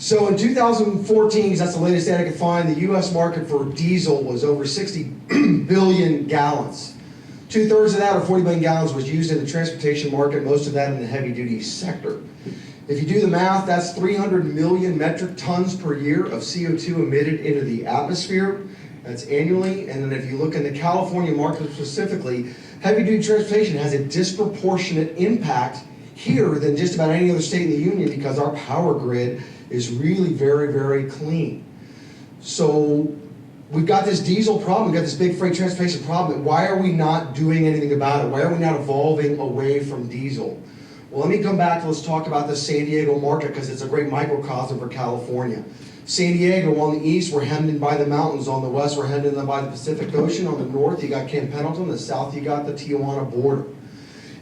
So in 2014, because that's the latest data I could find, the US market for diesel was over 60 billion gallons. 2/3 of that, or 40 billion gallons, was used in the transportation market, most of that in the heavy duty sector. If you do the math, that's 300 million metric tons per year of CO2 emitted into the atmosphere. That's annually. And then if you look in the California market specifically, heavy duty transportation has a disproportionate impact here than just about any other state in the union, because our power grid is really very, very clean. So we've got this diesel problem, we've got this big freight transportation problem. Why are we not doing anything about it? Why are we not evolving away from diesel? Well, let me come back, let's talk about the San Diego market, because it's a great microcosm for California. San Diego, on the east, we're hemmed in by the mountains. On the west, we're hemmed in by the Pacific Ocean. On the north, you got Camp Pendleton. On the south, you got the Tijuana border.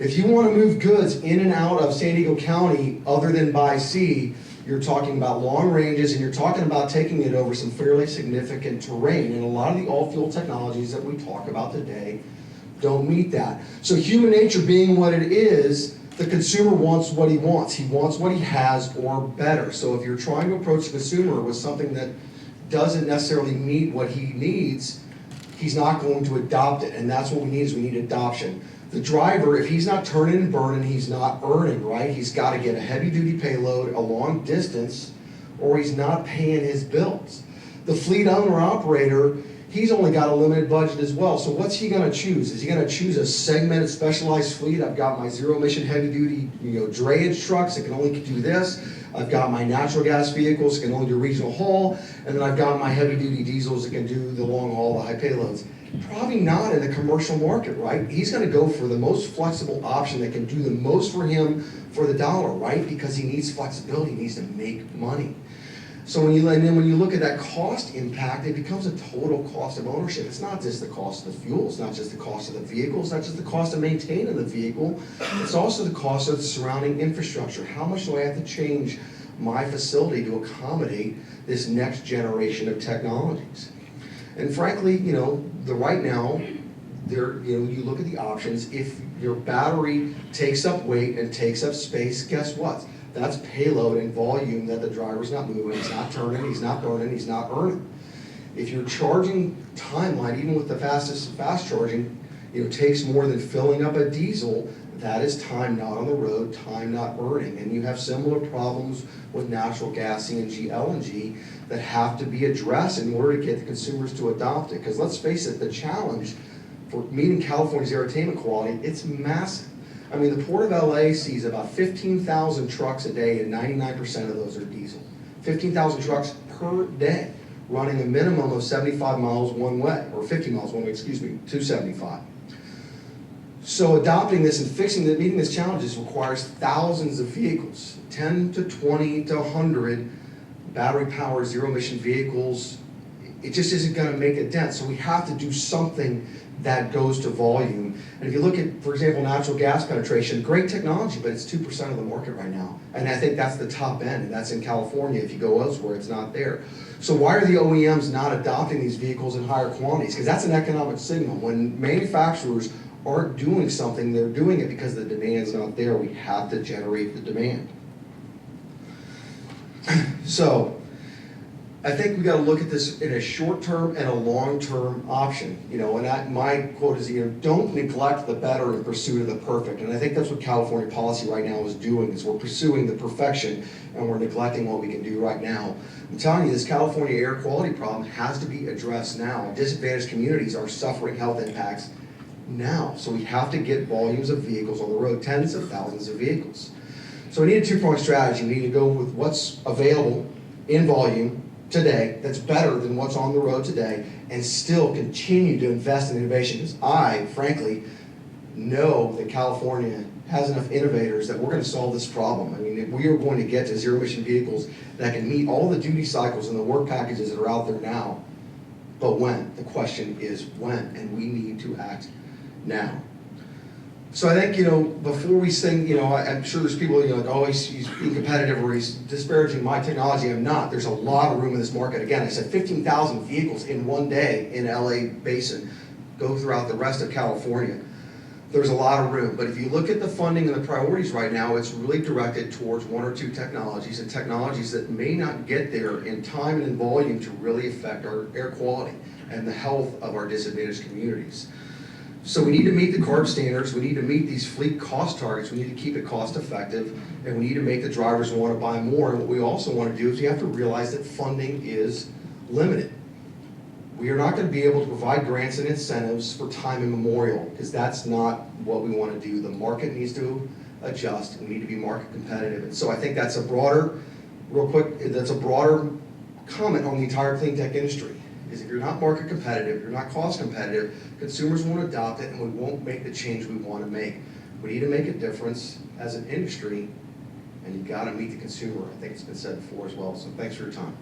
If you want to move goods in and out of San Diego County, other than by sea, you're talking about long ranges, and you're talking about taking it over some fairly significant terrain. And a lot of the all-fuel technologies that we talk about today don't meet that. So human nature being what it is, the consumer wants what he wants. He wants what he has or better. So if you're trying to approach the consumer with something that doesn't necessarily meet what he needs, he's not going to adopt it. And that's what we need, is we need adoption. The driver, if he's not turning and burning, he's not earning, right? He's got to get a heavy duty payload a long distance, or he's not paying his bills. The fleet owner operator, he's only got a limited budget as well. So what's he going to choose? Is he going to choose a segmented, specialized fleet? I've got my zero-emission heavy-duty, drayage trucks that can only do this. I've got my natural gas vehicles that can only do regional haul, and then I've got my heavy-duty diesels that can do the long haul, the high payloads. Probably not in the commercial market, right? He's going to go for the most flexible option that can do the most for him for the dollar, right? Because he needs flexibility, he needs to make money. So when you look at that cost impact, it becomes a total cost of ownership. It's not just the cost of the fuel, it's not just the cost of the vehicle, it's not just the cost of maintaining the vehicle, it's also the cost of the surrounding infrastructure. How much do I have to change my facility to accommodate this next generation of technologies? And frankly, right now, you look at the options. If your battery takes up weight and takes up space, guess what? That's payload and volume that the driver's not moving, he's not turning, he's not burning, he's not earning. If your charging timeline, even with the fastest fast charging, takes more than filling up a diesel, that is time not on the road, time not earning. And you have similar problems with natural gas, CNG, LNG that have to be addressed in order to get the consumers to adopt it. Because let's face it, the challenge for meeting California's airtainment quality, it's massive. I mean, the Port of LA sees about 15,000 trucks a day, and 99% of those are diesel. 15,000 trucks per day, running a minimum of 75 miles one way, or 50 miles one way, 275. So adopting this and meeting this challenge requires thousands of vehicles, 10 to 20 to 100 battery-powered zero-emission vehicles. It just isn't going to make a dent. So we have to do something that goes to volume. And if you look at, for example, natural gas penetration, great technology, but it's 2% of the market right now. And I think that's the top end, and that's in California. If you go elsewhere, it's not there. So why are the OEMs not adopting these vehicles in higher quantities? Because that's an economic signal. When manufacturers aren't doing something, they're doing it because the demand's not there. We have to generate the demand. So I think we got to look at this in a short-term and a long-term option. And my quote is, don't neglect the better in pursuit of the perfect. And I think that's what California policy right now is doing, is we're pursuing the perfection and we're neglecting what we can do right now. I'm telling you, this California air quality problem has to be addressed now. Disadvantaged communities are suffering health impacts now. So we have to get volumes of vehicles on the road, tens of thousands of vehicles. So we need a two-pronged strategy. We need to go with what's available in volume today that's better than what's on the road today, and still continue to invest in innovation. Because I, frankly, know that California has enough innovators that we're going to solve this problem. I mean, we are going to get to zero-emission vehicles that can meet all the duty cycles and the work packages that are out there now. But when? The question is when, and we need to act now. So I think, before we sing, I'm sure there's people, like, oh, he's being competitive or he's disparaging my technology. I'm not. There's a lot of room in this market. Again, I said 15,000 vehicles in one day in LA Basin go throughout the rest of California. there's a lot of room. But if you look at the funding and the priorities right now, it's really directed towards one or two technologies, and technologies that may not get there in time and in volume to really affect our air quality and the health of our disadvantaged communities. So we need to meet the CARB standards, we need to meet these fleet cost targets, we need to keep it cost effective, and we need to make the drivers want to buy more. And what we also want to do is you have to realize that funding is limited. We are not going to be able to provide grants and incentives for time immemorial, because that's not what we want to do. The market needs to adjust, and we need to be market competitive. And so I think that's a broader, real quick, that's a broader comment on the entire clean tech industry, is if you're not market competitive, you're not cost competitive, consumers won't adopt it, and we won't make the change we want to make. We need to make a difference as an industry, and you've got to meet the consumer. I think it's been said before as well, so thanks for your time.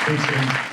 Thanks, Dan.